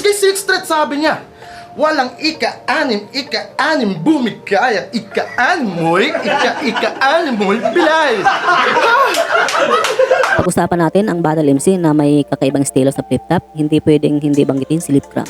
kay Silk Street sabi niya, walang ika-anim bumigay at ika-anim mo'y bilay. Pag-usapan natin ang Battle MC na may kakaibang estilo sa flip-top, hindi pwedeng hindi banggitin si Lip Cram.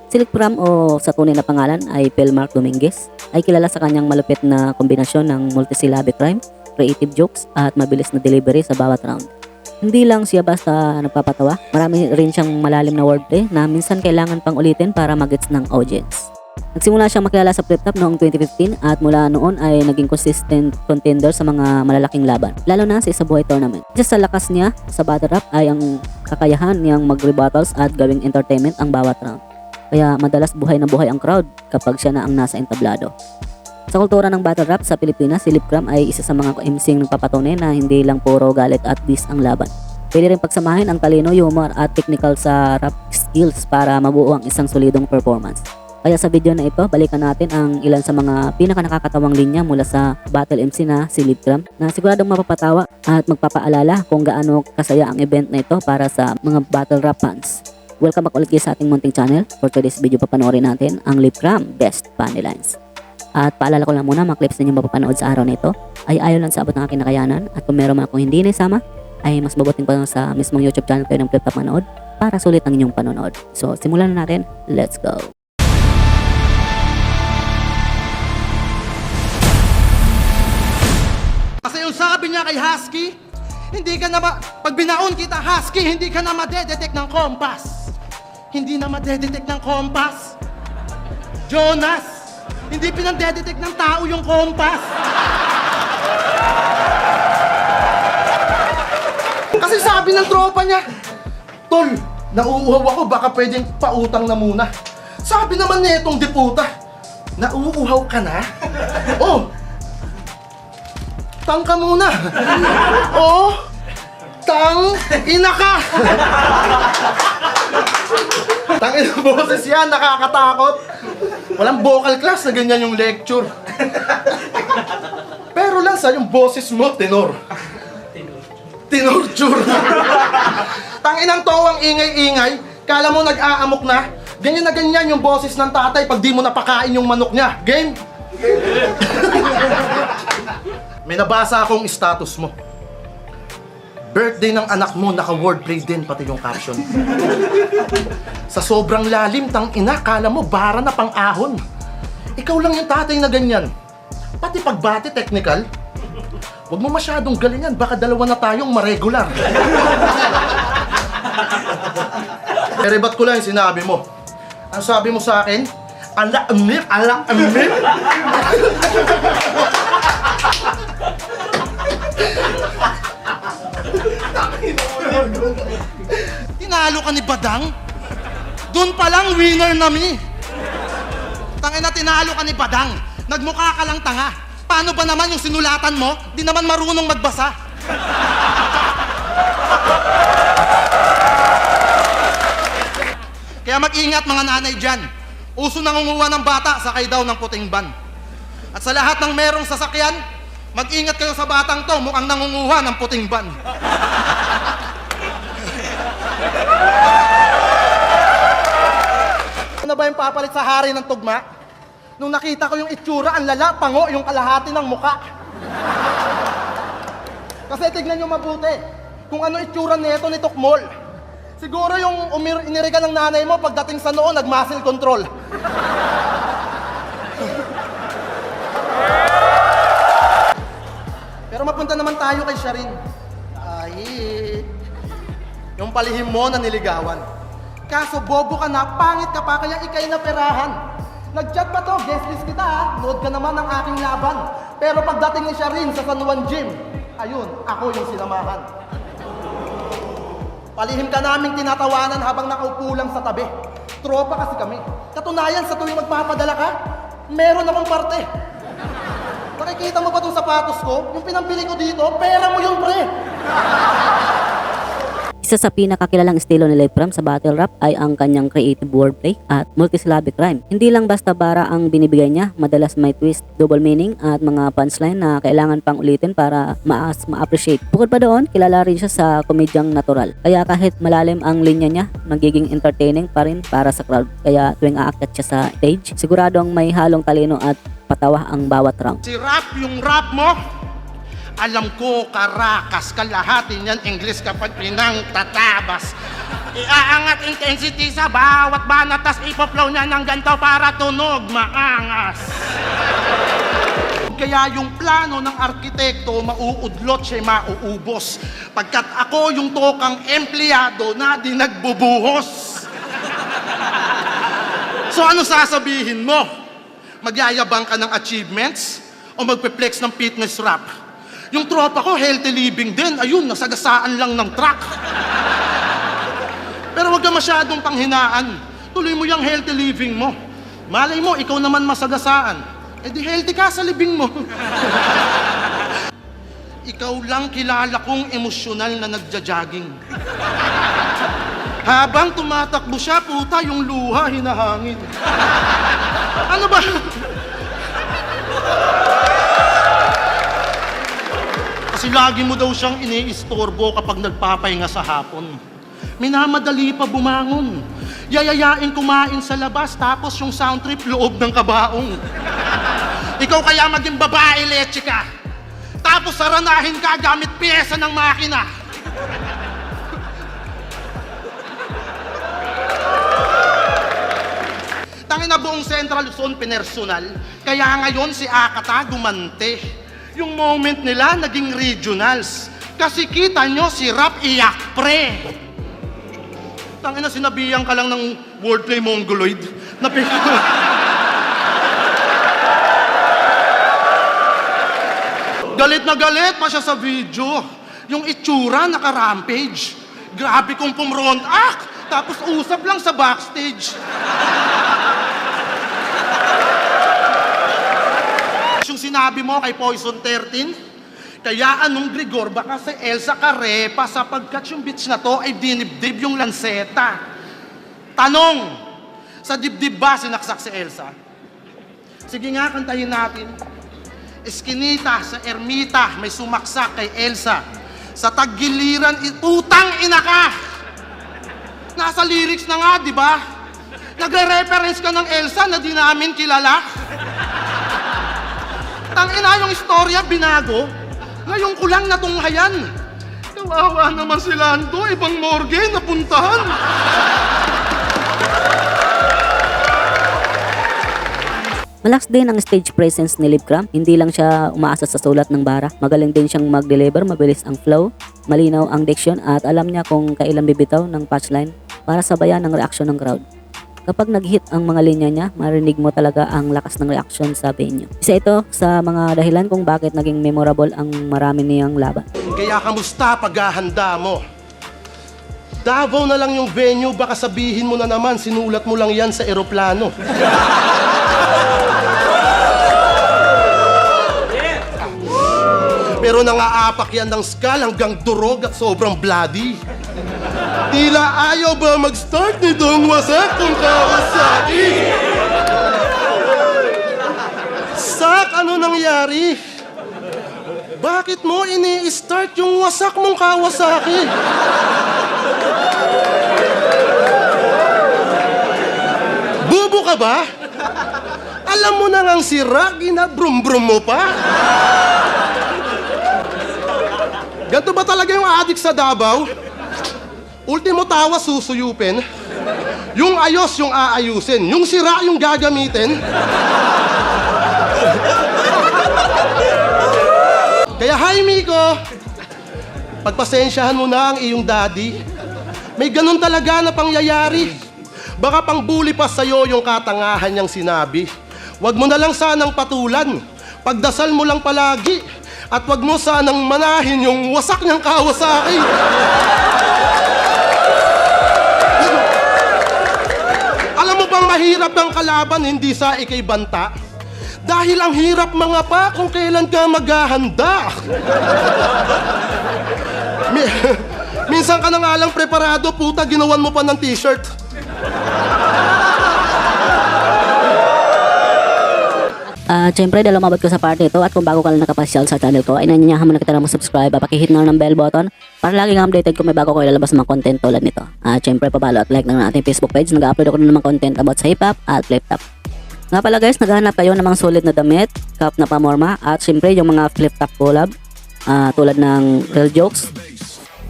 Si Lip Cram o sa tunay na pangalan ay Phil Mark Dominguez ay kilala sa kanyang malupit na kombinasyon ng multisyllabic rhyme, creative jokes at mabilis na delivery sa bawat round. Hindi lang siya basta nagpapatawa, marami rin siyang malalim na wordplay na minsan kailangan pang ulitin para magets ng audience. Nagsimula siyang makilala sa flip-top noong 2015 at mula noon ay naging consistent contender sa mga malalaking laban, lalo na sa isa buhay tournament. Just sa lakas niya sa battle rap ay ang kakayahan niyang mag-rebuttals at gawing entertainment ang bawat round. Kaya madalas buhay na buhay ang crowd kapag siya na ang nasa entablado. Sa kultura ng battle rap sa Pilipinas, si Lip Cram ay isa sa mga MC'ng nagpapatunay na hindi lang puro galit at diss ang laban. Pwede rin pagsamahin ang talino, humor at technical sa rap skills para mabuo ang isang solidong performance. Kaya sa video na ito, balikan natin ang ilan sa mga pinaka-nakakatawang linya mula sa battle MC na si Lip Cram na siguradong mapapatawa at magpapaalala kung gaano kasaya ang event na ito para sa mga battle rap fans. Welcome back ulit sa ating munting channel. For today's video, papanoorin natin ang Lip Cram Best Funny Lines. At paalala ko lang muna, mga clips na inyong mapapanood sa araw na ito ay ayaw lang sa abot ng aking nakayanan, at kung meron man akong hindi naisama ay mas mabuting pa sa mismong YouTube channel kayo ng flip-top manood para sulit ang inyong panonood. So simulan na natin, let's go! Kasi yung sabi niya kay Husky, hindi ka na pag binaon kita Husky, hindi ka na madedetect ng kompas. Hindi na madedetect ng kompas. Jonas, hindi pinandedetect ng tao yung kompas. Kasi sabi ng tropa niya, Tol, nauuhaw ako, baka pwedeng pautang na muna. Sabi naman niya itong diputa, nauuhaw ka na? Oh, tang ka muna. Oh, tang ina ka. Tangin ang boses yan, nakakatakot. Walang vocal class na ganyan yung lecture. Pero lang sa yung boses mo, tenor. Tinorture. Tanginang towang ingay-ingay, kala mo nag-aamok na. Ganyan na ganyan yung boses ng tatay pag di mo napakain yung manok niya. Game? May nabasa akong status mo. Birthday ng anak mo, naka-wordplay din pati yung caption. Sa sobrang lalim, tang ina, kala mo bara na pang ahon. Ikaw lang yung tatay na ganyan. Pati pagbati technical. Huwag mo masyadong galingan, baka dalawa na tayong maregular. Erebat ko lang yung sinabi mo. Ang sabi mo sa akin, ala-amip. Tinalo ka ni Badang? Doon pa lang winner na mi. Tangina, tinalo ka ni Badang. Nagmukha ka lang tanga. Paano ba naman yung sinulatan mo? Di naman marunong magbasa. Kaya mag-ingat mga nanay dyan. Uso nangunguha ng bata, sakay daw ng puting ban. At sa lahat ng merong sasakyan, mag-ingat kayo sa batang to, mukhang nangunguha ng puting ban. Ano ba yung papalit sa hari ng tugma? Nung nakita ko yung itsura, ang lala, pango, yung kalahati ng muka. Kasi tignan nyo mabuti, kung ano itsura nito ni Tukmol. Siguro yung inirigan ng nanay mo pagdating sa noon, nag-muscle control. Pero mapunta naman tayo kay Sharin. Ay, yung palihim mo na niligawan. Kaso bobo ka na, pangit ka pa, kaya ikay na perahan. Nag-chat pa to, guest list kita ha, nood ka naman ng aking laban. Pero pagdating ni Sharin sa San Juan Gym, ayun, ako yung sinamahan. Palihim ka naming tinatawanan habang nakaupo lang sa tabi. Tropa kasi kami. Katunayan, sa tuwing magpapadala ka, meron akong parte. Nakikita mo ba itong sapatos ko? Yung pinambili ko dito, pera mo yung pre. Isa sa pinakakilalang estilo ni Live From sa battle rap ay ang kanyang creative wordplay at multisyllabic rhyme. Hindi lang basta bara ang binibigay niya, madalas may twist, double meaning at mga punchline na kailangan pang ulitin para ma-appreciate. Bukod pa doon, kilala rin siya sa komedyang natural. Kaya kahit malalim ang linya niya, magiging entertaining pa rin para sa crowd. Kaya tuwing aakyat siya sa stage, siguradong may halong talino at patawa ang bawat round. Si rap, yung rap mo, alam ko, karakas, kalahati niyan, English kapag pinangtatabas. Iaangat intensity sa bawat banat, tas ipoplow niya ng ganito para tunog maangas. Kaya yung plano ng arkitekto, mauudlot siya, mauubos. Pagkat ako yung tokang empleyado na di nagbubuhos. So ano sasabihin mo? Magyayabang ka ng achievements o magpe-flex ng fitness rap? Yung tropa ko, healthy living din. Ayun, nasagasaan lang ng truck. Pero wag ka masyadong panghinaan. Tuloy mo yung healthy living mo. Malay mo, ikaw naman masagasaan. Eh di healthy ka sa libing mo. Ikaw lang kilala kong emosyonal na nagja-jogging. Habang tumatakbo siya, puta, yung luha hinahangin. Ano ba? Kasi lagi mo daw siyang iniistorbo kapag nagpapahinga sa hapon. Minamadali pa bumangon. Yayayain kumain sa labas, tapos yung sound trip loob ng kabaong. Ikaw kaya maging babae, leche ka. Tapos saranahin ka gamit piyesa ng makina. Tangina buong Central Luzon pinersonal. Kaya ngayon si Akata gumante. Yung moment nila naging regionals. Kasi kita nyo si Rap iyak pre. Tangina sinabihan ka lang ng wordplay mongoloid. Galit na galit pa siya sa video. Yung itsura naka-rampage. Grabe kong pumrond act. Tapos usap lang sa backstage. Yung sinabi mo kay Poison 13, kaya anong Grigor, baka si Elsa Carepa sapagkat yung bitch na to ay dinibdib yung lanseta. Tanong, sa dibdib ba sinaksak si Elsa? Sige nga, kantahin natin. Eskinita sa ermita, may sumaksak kay Elsa. Sa taggiliran, utang ina ka! Nasa lyrics na nga, di ba? Nagre-reference ka ng Elsa na di namin kilala. Tangina yung istorya, binago. Ngayon ko lang natunghayan. Kawawa naman si Lando, ibang morgue napuntahan. Malakas din ang stage presence ni Live From. Hindi lang siya umaasa sa sulat ng bara. Magaling din siyang mag-deliver, mabilis ang flow, malinaw ang diction at alam niya kung kailan bibitaw ng punchline para sabayan ang reaksyon ng crowd. Kapag nag-hit ang mga linya niya, marinig mo talaga ang lakas ng reaksyon sa venue. Isa ito sa mga dahilan kung bakit naging memorable ang marami niyang laban. Kaya kamusta paghahanda mo? Davao na lang yung venue, baka sabihin mo na naman, sinulat mo lang yan sa eroplano. Pero nangaapak yan ng skull hanggang durog at sobrang bloody. Tila ayaw ba mag-start nitong wasak kung Kawasaki? Sak, ano nangyari? Bakit mo ini-start yung wasak mong Kawasaki? Bubo ka ba? Alam mo na ngang si Rocky na brum-brum mo pa? Ganito ba talaga yung adik sa Davao? Ultimo tawa susuyupin. Yung ayos yung aayusin. Yung sira yung gagamitin. Kaya hi Miko, pagpasensyahan mo na ang iyong daddy. May ganun talaga na pangyayari. Baka pang bully pa sa'yo yung katangahan niyang sinabi. Huwag mo na lang sanang patulan. Pagdasal mo lang palagi. At huwag mo sanang manahin yung wasak niyang Kawasaki. Alam mo bang mahirap ang kalaban, hindi sa ikay banta? Dahil ang hirap mga pa kung kailan ka maghahanda. Minsan ka na nga lang preparado, puta, ginawan mo pa ng t-shirt. Siyempre, dahil lumabot ko sa party ito at kung bago ka lang nakapasyal sa channel ko, ay nanyanyahan mo na kita na mag-subscribe at pakihit na ng bell button para laging updated kung may bago ko ilalabas ng mga content tulad nito. Siyempre, pabalo at like na ng ating Facebook page. Nag-upload ako ng mga content about sa hip-hop at flip-top. Nga pala guys, naghahanap kayo ng mga sulit na damit, cup na pamorma at siyempre yung mga flip-top collab tulad ng Real Jokes,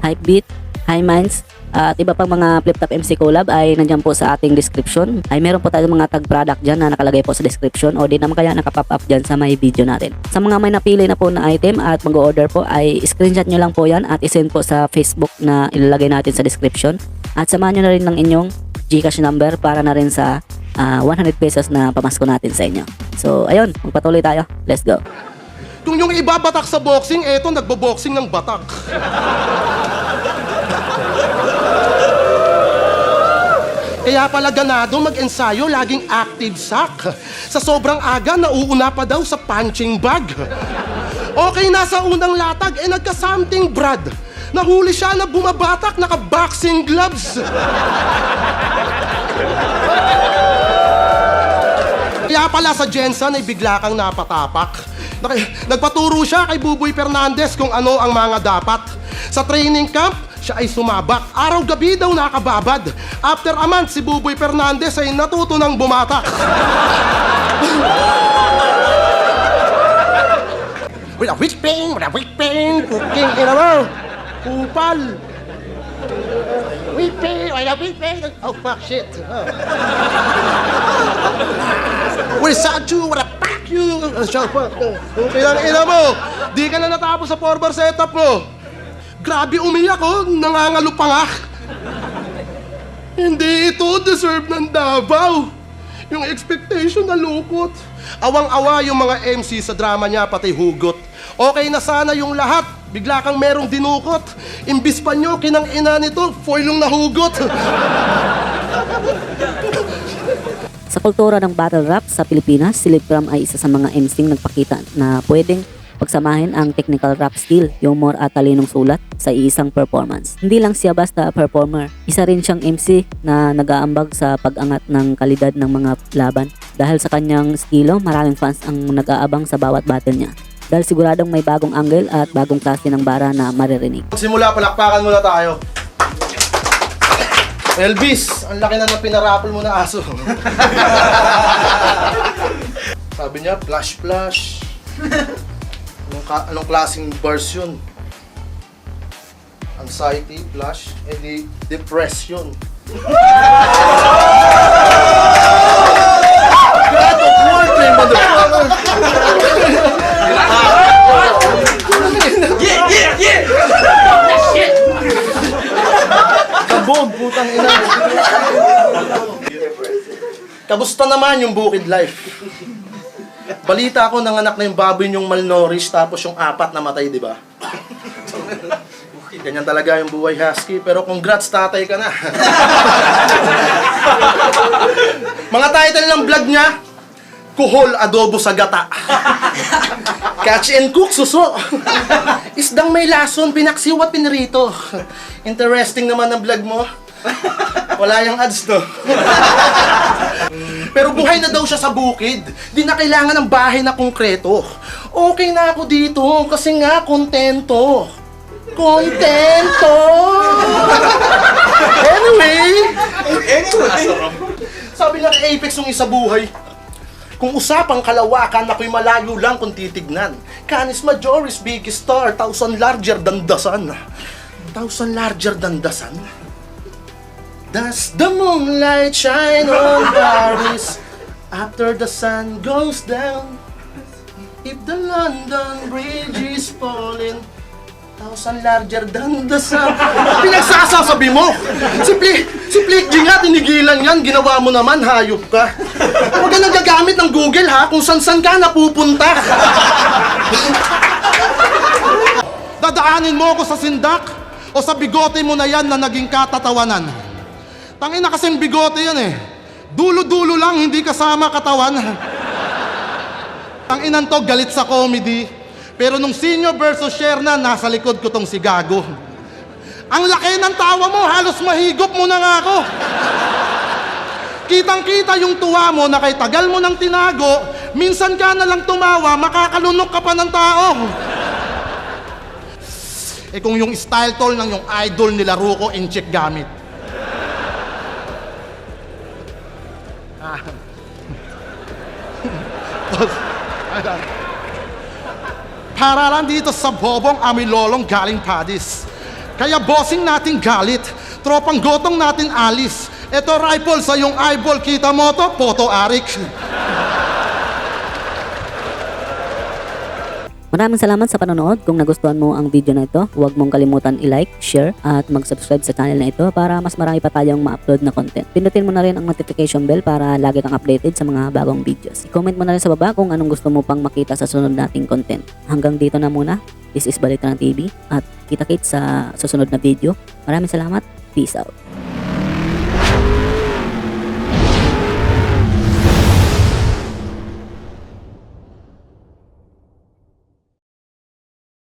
Hype Beat, High Minds, at iba pang mga flip-top MC collab ay nandiyan po sa ating description. Ay meron po tayong mga tag product dyan na nakalagay po sa description o di naman kaya nakapop up dyan sa may video natin. Sa mga may napili na po na item at mag-order po ay screenshot nyo lang po yan at isend po sa Facebook na ilalagay natin sa description. At samahan nyo na rin ng inyong Gcash number para na rin sa 100 pesos na pamasko natin sa inyo. So ayun, magpatuloy tayo. Let's go. Kung yung iba batak sa boxing, eto nagbo-boxing ng batak. Kaya pala ganado mag-ensayo, laging active sack. Sa sobrang aga, nauuna pa daw sa punching bag. Okay, nasa unang latag, nagka-something Brad. Nahuli siya na bumabatak, naka-boxing gloves. Kaya pala sa Jensen ay bigla kang napatapak. Nagpaturo siya kay Buboy Fernandez kung ano ang mga dapat. Sa training camp, siya ay sumabak. Araw-gabi daw nakababad. After a month, si Buboy Fernandez ay natuto ng bumatak. With a whipping, cooking, kupal. Whipping, oh fuck shit. With a saju, with a pack you. Okay lang, ina mo. Di ka na natapos sa 4-bar setup mo. Grabe umiyak oh, nangangalo pa nga. Hindi ito deserve ng Davao. Yung expectation na lukot. Awang-awa yung mga MC sa drama niya, pati hugot. Okay na sana yung lahat, bigla kang merong dinukot. Imbis pa nyo, kinang ina nito, foil yung nahugot. Sa kultura ng battle rap sa Pilipinas, si Libram ay isa sa mga MC'ng nagpakita na pwedeng pagsamahin ang technical rap skill, humor at talinong sulat sa iisang performance. Hindi lang siya basta performer, isa rin siyang MC na nag-aambag sa pag-angat ng kalidad ng mga laban. Dahil sa kanyang estilo, maraming fans ang nag-aabang sa bawat battle niya. Dahil siguradong may bagong angle at bagong klase ng bara na maririnig. Simula, palakpakan muna tayo. Elvis, ang laki na ng pinarapol mo na aso. Sabi niya, flash. Anong klaseng version? Anxiety, flash, edi depression. God of War, play motherfucker! Yeah! Kabog, putang ina. Kamusta naman yung bukid life? Balita ako nanganak na yung baboy yung malnourished tapos yung 4 namatay, di ba? Ganyan talaga yung buhay husky, pero congrats tatay ka na. Mga title ng vlog niya, Kuhol Adobo sa Gata. Catch and cook suso. Isdang may lason, pinaksiw at pinirito. Interesting naman ang vlog mo. Wala yung ads to. Pero buhay na daw siya sa bukid. Di na kailangan ng bahay na konkreto. Okay na ako dito kasi nga kontento. Anyway. Sabi nga kay Apex nung isa buhay, kung usapang kalawakan, ako'y malayo lang kung titignan. Canis Majoris, biggest star, 1,000 larger than the sun. 1,000 larger than the sun? Does the moonlight shine on Paris after the sun goes down? If the London Bridge is falling, 1,000 larger than the sun. Pinagsasasabi mo! Si Flick G nga, tinigilan yan. Ginawa mo naman, hayop ka. Huwag ka nagagamit ng Google ha, kung san-san ka napupunta. Dadaanin mo ako sa sindak o sa bigote mo na yan na naging katatawanan. Tangina kasing bigote yan eh. Dulo-dulo lang, hindi kasama katawan. Tanginan to, galit sa comedy. Pero nung senior versus share na, nasa likod ko tong si Gago. Ang laki ng tawa mo, halos mahigop mo na nga ako. Kitang-kita yung tuwa mo na kay tagal mo nang tinago, minsan ka na lang tumawa, makakalunok ka pa ng tao. Eh kung yung style tol ng yung idol nila Ruko Inchik gamit. Para lang dito sa bobong amilolong galing Padis. Kaya bossing natin galit, tropang gotong natin alis. Eto rifle sa yung eyeball, kita mo to, photo Arik. Maraming salamat sa panonood. Kung nagustuhan mo ang video na ito, huwag mong kalimutan i-like, share, at mag-subscribe sa channel na ito para mas marami pa tayong ma-upload na content. Pindutin mo na rin ang notification bell para lagi kang updated sa mga bagong videos. I-comment mo na rin sa baba kung anong gusto mo pang makita sa sunod nating content. Hanggang dito na muna. This is Balitaan TV at kita-kits sa susunod na video. Maraming salamat. Peace out.